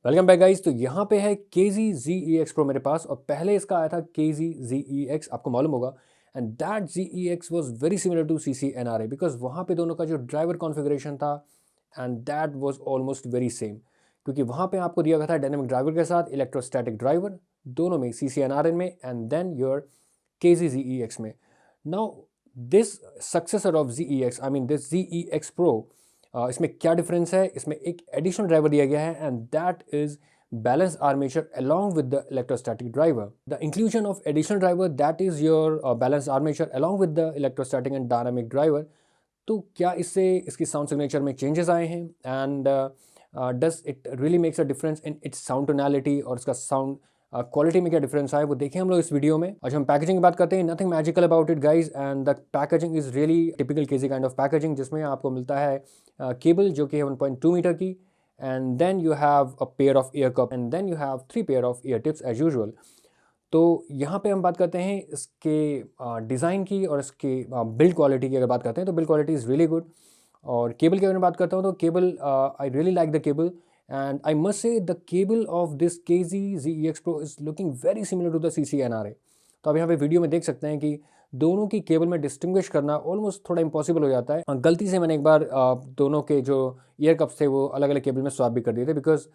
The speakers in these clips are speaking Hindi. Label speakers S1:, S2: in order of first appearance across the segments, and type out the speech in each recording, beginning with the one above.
S1: Welcome back guys. तो यहाँ पे है KZ ZEX Pro मेरे पास, और पहले इसका आया था KZ ZEX, आपको मालूम होगा। And that ZEX was very similar to CC NRA because वहाँ पे दोनों का जो ड्राइवर कॉन्फ़िगरेशन था and that was almost very same, क्योंकि वहाँ पे आपको दिया गया था डायनेमिक ड्राइवर के साथ इलेक्ट्रोस्टैटिक ड्राइवर दोनों में, CC NRA में and then your KZ ZEX में। Now this successor of ZEX, I mean this ZEX Pro, इसमें क्या डिफरेंस है? इसमें एक एडिशनल ड्राइवर दिया गया है and that is balance armature along with the electrostatic driver. The inclusion of additional driver, that is your balance armature along with the electrostatic and dynamic driver. तो क्या इससे इसकी साउंड सिग्नेचर में चेंजेस आए हैं and does it really makes a difference in its sound tonality, और इसका साउंड क्वालिटी में क्या डिफरेंस आए वो देखें हम लोग इस वीडियो में। आज हम पैकेजिंग की बात करते हैं। Nothing magical about it guys, and the packaging is really typical KG kind of packaging, जिसमें आपको मिलता है केबल जो कि है 1.2 मीटर की, and then you have a pair of ear cup, and then you have 3 pair of ear tips as usual. तो यहाँ पे हम बात करते हैं इसके डिज़ाइन की और इसके बिल्ड क्वालिटी की। अगर बात करते हैं तो build quality is really good. और केबल के बारे में बात करता हूँ तो cable, I really like the cable, and I must say the cable of this KZ ZEX Pro is looking very similar to the CC NRA। तो आप यहाँ पे वीडियो में देख सकते हैं कि दोनों की केबल में डिस्टिंग्विश करना ऑलमोस्ट थोड़ा इम्पॉसिबल हो जाता है। गलती से मैंने एक बार दोनों के जो ईयर कप्स थे वो अलग अलग केबल में स्वैप भी कर दिए थे, because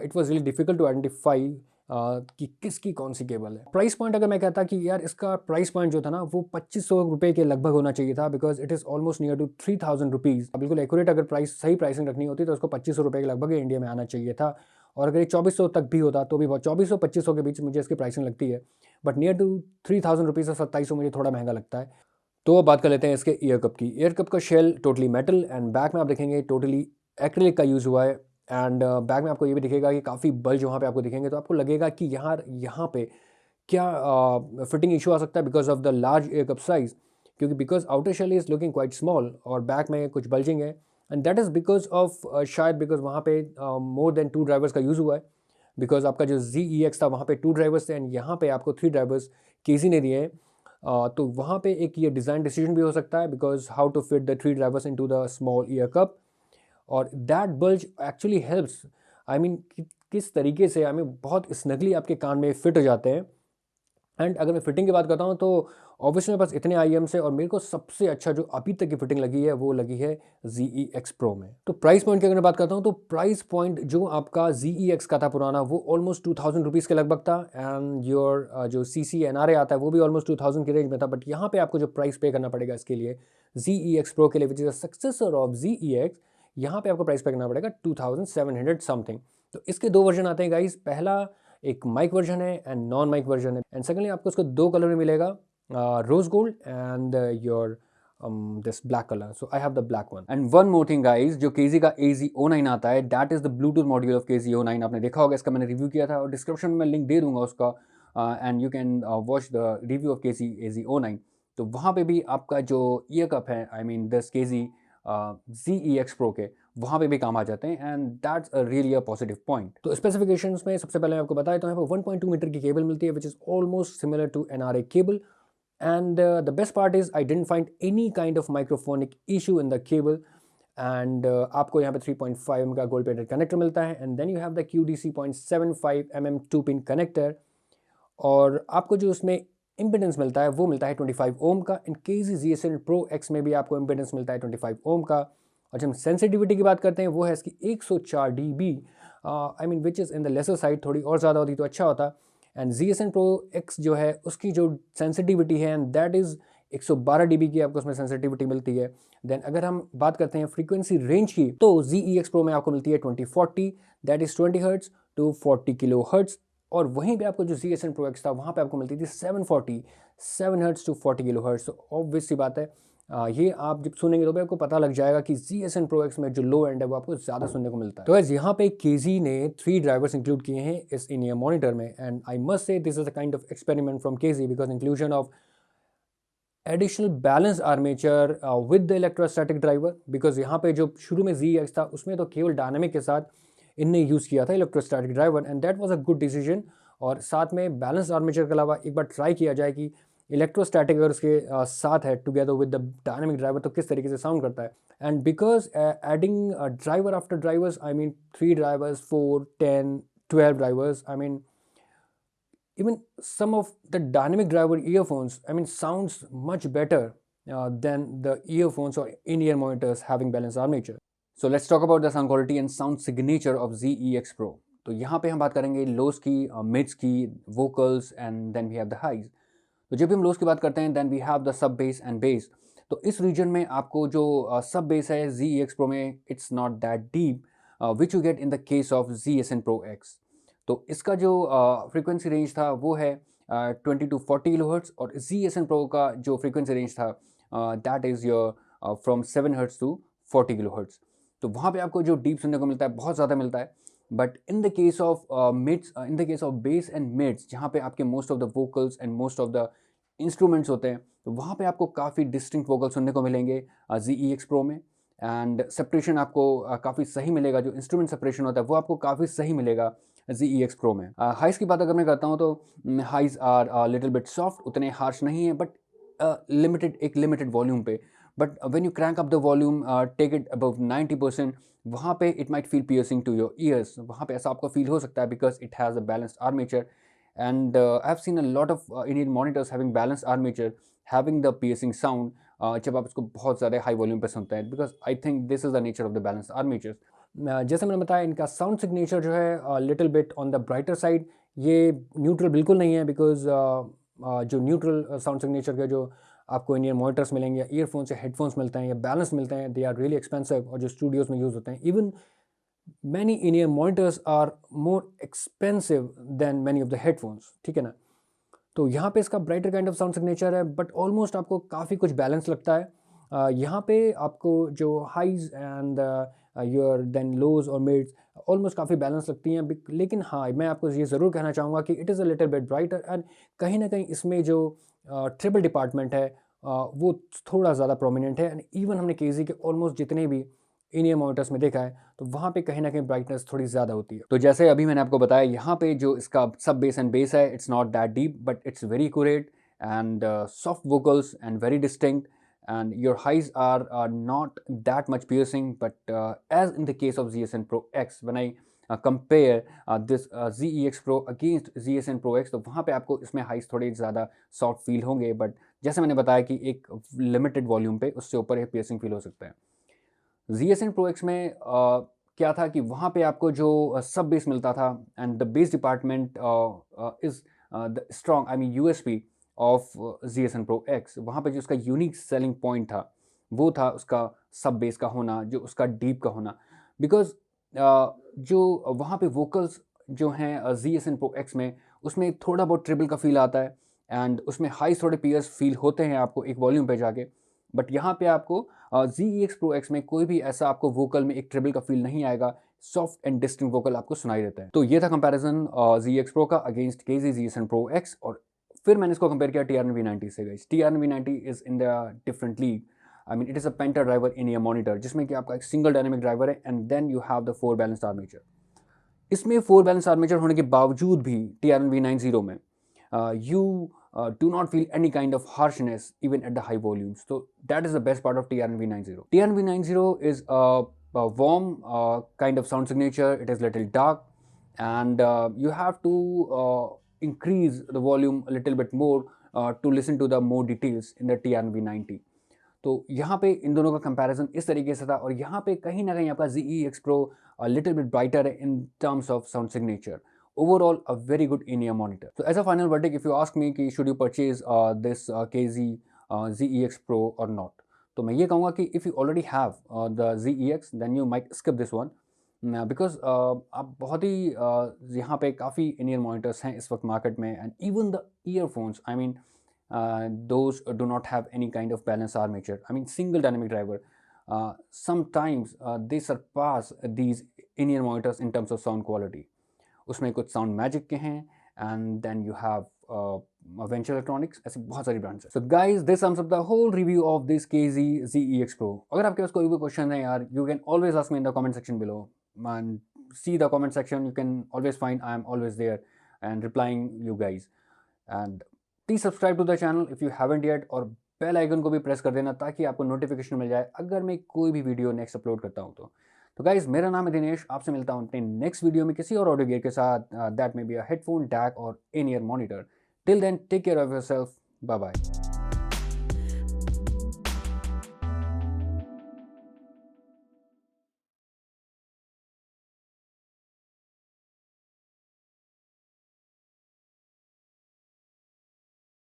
S1: it was really difficult to identify कि किसकी कौन सी केबल है। प्राइस पॉइंट अगर मैं कहता कि यार इसका प्राइस पॉइंट जो था ना वो 2500 रुपये के लगभग होना चाहिए था, because it is almost near to 3000 rupees. बिल्कुल एक्यूरेट अगर प्राइस सही प्राइसिंग रखनी होती तो उसको 2500 रुपये के लगभग इंडिया में आना चाहिए था, और अगर ये 2400 तक भी होता तो भी बहुत, 2400-2500 के बीच मुझे इसकी प्राइसिंग लगती है, बट नियर टू 3000 रुपीज़ और 2700 मुझे थोड़ा महंगा लगता है। तो अब बात कर लेते हैं इसके ईयर कप की। ईयर कप का shell totally metal, and back में आप देखेंगे टोटली एक्रिलिक का यूज़ हुआ है। एंड बैक में आपको ये भी दिखेगा कि काफ़ी बल्ज वहाँ पे आपको दिखेंगे, तो आपको लगेगा कि यहाँ पे क्या फिटिंग इशू आ सकता है because of the large ear cup size, क्योंकि because outer shell is looking quite small और बैक में कुछ बल्जिंग है, and that is because of शायद बिकॉज वहाँ पे मोर देन 2 ड्राइवर्स का यूज़ हुआ है। बिकॉज आपका जो ZEX था वहाँ पे 2 ड्राइवर्स थे एंड यहाँ पे आपको 3 ड्राइवर्स KZ ने दिए हैं। तो वहाँ पे एक ये डिज़ाइन डिसीजन भी हो सकता है, because how to fit the 3 drivers into the small ear cup, और that bulge actually helps, I mean किस तरीके से, आई मीन बहुत स्नगली आपके कान में फिट हो जाते हैं। एंड अगर मैं फिटिंग की बात करता हूँ तो ऑब्वियसली मेरे पास इतने IEMs है, और मेरे को सबसे अच्छा जो अभी तक की फिटिंग लगी है वो लगी है ZEX Pro में। तो प्राइस पॉइंट की अगर मैं बात करता हूँ तो प्राइस पॉइंट जो आपका ZEX का था पुराना वो ऑलमोस्ट 2000 रुपीज़ के लगभग था, एंड योर जो CC NRA आता है वो भी ऑलमोस्ट 2000 की रेंज में था। बट यहाँ पे आपको जो प्राइस पे करना पड़ेगा इसके लिए ZEX Pro के लिए, which is a successor of ZEX, यहाँ पे आपको प्राइस पे करना पड़ेगा 2700 समथिंग। तो इसके 2 वर्जन आते हैं गाइज। पहला एक माइक वर्जन है एंड नॉन माइक वर्जन है, एंड सेकेंडली आपको उसको 2 कलर में मिलेगा, rose gold and your this black colour. So I have the black one. And one more thing guys, जो KZ का AZ09 आता है that is the bluetooth module of KZ09। आपने देखा होगा, इसका मैंने रिव्यू किया था और डिस्क्रिप्शन में लिंक दे दूंगा उसका, and you can watch the review of KZ AZ09। तो वहाँ पे भी आपका जो ईयर कप है, आई mean this KZ ZEX Pro के, वहाँ पे भी काम आ जाते हैं, and that's a really a positive point. तो स्पेसिफिकेशंस में सबसे पहले मैं आपको बताया तो यहाँ पे 1.2 मीटर की केबल मिलती है, which is almost similar to NRA cable, and the best part is I didn't find any kind of microphonic issue in the cable, and आपको यहाँ पे 3.5 mm का गोल्ड प्लेटेड कनेक्टर मिलता है, and then you have the QDC 0.75 mm two pin connector, और आपको जो उसमें इम्पिडेंस मिलता है वो मिलता है 25 ओम का। इन KZ ZSL Pro X में भी आपको इम्पिडेंस मिलता है 25 ओम का। और जब हम सेंसिटिविटी की बात करते हैं वो है इसकी 104 dB, I mean which is in the lesser side, थोड़ी और ज़्यादा होती तो अच्छा होता। एंड ZSL Pro X जो है उसकी जो सेंसिटिविटी है एंड दैट इज़ 112 dB की आपको उसमें सेंसिटिविटी मिलती है। देन अगर हम बात करते हैं फ्रीक्वेंसी रेंज की तो ZEX Pro में आपको मिलती है 2040, that is 20 hertz to 40 kilo hertz, और वहीं पे आपको जो ZSL Pro X था वहाँ पे आपको मिलती थी 7 हर्ट्ज टू 40 किलो हर्ट्ज। तो ऑब्वियस सी बात है, ये आप जब सुनेंगे तो भी आपको पता लग जाएगा कि ZSL Pro X में जो लो एंड है वो आपको ज़्यादा सुनने को मिलता है। तो गाइस यहाँ पे KZ ने 3 ड्राइवर्स इंक्लूड किए हैं इस इन ईयर मॉनिटर में, एंड आई मस्ट से this is a kind of experiment from KZ because inclusion of additional balance armature with the electrostatic driver, because यहाँ पे जो शुरू में ZEX था उसमें तो केवल डायनामिक के साथ इनने यूज़ किया था electrostatic driver, and that was a good decision. और साथ में बैलेंस आर्मेचर के अलावा एक बार ट्राई किया जाए कि इलेक्ट्रोस्टैटिक अगर उसके साथ है together with the dynamic driver तो किस तरीके से साउंड करता है। And because adding driver after drivers, I mean 3 drivers, 4, 10, 12 drivers. I mean, even some of the dynamic driver earphones, I mean, sounds much better than the earphones or in-ear monitors having balanced armature. So let's talk about the sound quality and sound signature of ZEX Pro. तो यहाँ पे हम बात करेंगे लोस की, मिड्स की, vocals and then we have the highs. तो जब भी हम लोस की बात करते हैं then we have the sub bass and bass. तो इस रीजन में आपको जो सब बेस है ZEX Pro में, it's not that deep which you get in the case of ZSN Pro X. तो इसका जो फ्रीक्वेंसी रेंज था वो है 20 to 40 किलोहर्ट्ज़, और ZSN Pro का जो फ्रीक्वेंसी रेंज था that is your from 7 hertz to 40 kilohertz. तो वहाँ पे आपको जो डीप सुनने को मिलता है बहुत ज़्यादा मिलता है. But in the case of mids, in the case of bass and mids, जहाँ पे आपके most of the vocals and most of the instruments होते हैं, तो वहाँ पे आपको काफ़ी डिस्टिंक्ट वोकल सुनने को मिलेंगे ZEX Pro में. एंड सेपरेशन आपको काफ़ी सही मिलेगा, जो इंस्ट्रूमेंट सेपरेशन होता है वो आपको काफ़ी सही मिलेगा ZEX Pro में. हाइज की बात अगर मैं करता हूँ तो highs are little bit soft, उतने हार्श नहीं है, बट एक लिमिटेड वॉल्यूम पे. But when you crank up the volume, take it above 90%, वहाँ पे it might feel piercing to your ears. वहाँ पे ऐसा आपको फील हो सकता है because it has a balanced armature. And I have seen a lot of Indian monitors having balanced armature having the piercing sound जब आप इसको बहुत ज़्यादा हाई वॉल्यूम पे सुनते हैं, because I think this is the nature of the balanced armature. जैसे मैंने बताया, इनका साउंड सिग्नेचर जो है little bit on the brighter side. ये न्यूट्रल बिल्कुल नहीं है, बिकॉज जो न्यूट्रल साउंड सिग्नेचर के जो आपको इंडियन मॉनिटर्स मिलेंगे या ईयरफोन्स या हेडफोन्स मिलते हैं या बैलेंस मिलते हैं, दे आर रियली एक्सपेंसिव, और जो स्टूडियोज़ में यूज़ होते हैं. Even many Indian monitors are more expensive than many of the headphones, ठीक है ना. तो यहाँ पे इसका brighter kind of sound signature है, बट ऑलमोस्ट आपको काफ़ी कुछ बैलेंस लगता है. यहाँ पे आपको जो हाइज एंड योर देन लोज और मिड्स ऑलमोस्ट काफ़ी बैलेंस लगती हैं. लेकिन हाँ, मैं आपको ये ज़रूर कहना चाहूँगा कि it is a little bit brighter, and कहीं ना कहीं इसमें जो ट्रिपल डिपार्टमेंट है वो थोड़ा ज़्यादा प्रोमिनेंट है. एंड इवन हमने केजी के ऑलमोस्ट जितने भी इन-ईयर मॉनिटर्स में देखा है, तो वहाँ पे कहीं ना कहीं ब्राइटनेस थोड़ी ज़्यादा होती है. तो जैसे अभी मैंने आपको बताया, यहाँ पे जो इसका सब बेस एंड बेस है, it's not that deep, but it's very accurate and soft vocals and very distinct, and your highs are not that much piercing. But as in the case of ZSN Pro X, when I compare this ZEX Pro against ZSN Pro X, तो वहाँ पे आपको इसमें हाइस थोड़े ज़्यादा सॉफ्ट फील होंगे, बट जैसे मैंने बताया कि एक लिमिटेड वॉल्यूम पे उससे ऊपर एक पियर्सिंग फील हो सकता है. ZSN Pro X में क्या था कि वहाँ पे आपको जो सब बेस मिलता था, and the base department is the strong, I mean USP of ZSN Pro X. वहाँ पे जो उसका यूनिक सेलिंग पॉइंट था वो था उसका सब बेस का होना, जो उसका डीप का होना. बिकॉज जो वहाँ पे वोकल्स जो हैं ZSN Pro X में, उसमें थोड़ा बहुत ट्रिबल का फील आता है, एंड उसमें हाई थोड़े पियर्स फील होते हैं आपको एक वॉल्यूम पे जाके. बट यहाँ पे आपको ZEX Pro X में कोई भी ऐसा आपको वोकल में एक ट्रिबल का फील नहीं आएगा. सॉफ्ट एंड डिस्टिंक्ट वोकल आपको सुनाई देता है. तो ये था कंपैरिजन ZEX Pro का against KZ ZSN Pro X. और फिर मैंने इसको कंपेयर किया TRN V90 से. Guys, TRN V90 is in the different league. I mean, it is a penta driver in ear monitor, जिसमें कि आपका एक सिंगल डायनेमिक ड्राइवर है, and then you have the 4 balanced armature. इसमें 4 बैलेंस्ड आर्मेचर होने के बावजूद भी TRN V90 में you do not feel any kind of harshness even at the high volumes. So that is the best part of TRN V90. TRN V90 is a warm kind of sound signature. It is little dark, and you have to increase the volume a little bit more to listen to the more details in the TRN V90. तो यहाँ पे इन दोनों का कंपैरिजन इस तरीके से था, और यहाँ पे कहीं ना कहीं आपका ZEX Pro little bit brighter है in terms of sound signature. Overall, a very good in-ear monitor. So as a final verdict, if you ask me कि should you purchase this KZ ZEX Pro or not, तो मैं ये कहूँगा कि if you already have the ZEX, then you might skip this one, because आप बहुत ही यहाँ पे काफ़ी in-ear monitors हैं इस वक्त मार्केट में, and even the earphones, I mean, those do not have any kind of balanced armature. I mean, single dynamic driver. Sometimes they surpass these in-ear monitors in terms of sound quality. उसमें कुछ साउंड मैजिक के हैं, and then you have Venture Electronics, ऐसे बहुत सारी ब्रांड्स हैं. So guys, this sums up the whole review of this KZ ZEX Pro. अगर आपके पास कोई भी क्वेश्चन है यार, you can always ask me in the comment section below. And see the comment section, you can always find I am always there and replying you guys. And please subscribe to the channel if you haven't yet, और बेल आइकन को भी प्रेस कर देना ताकि आपको नोटिफिकेशन मिल जाए अगर मैं कोई भी वीडियो नेक्स्ट अपलोड करता हूँ. तो तो गाइज मेरा नाम है दिनेश, आपसे मिलता हूँ अपने नेक्स्ट वीडियो में किसी और ऑडियो गियर के साथ, that may be a headphone, DAC और in ear monitor. Till then take care of yourself. Bye bye.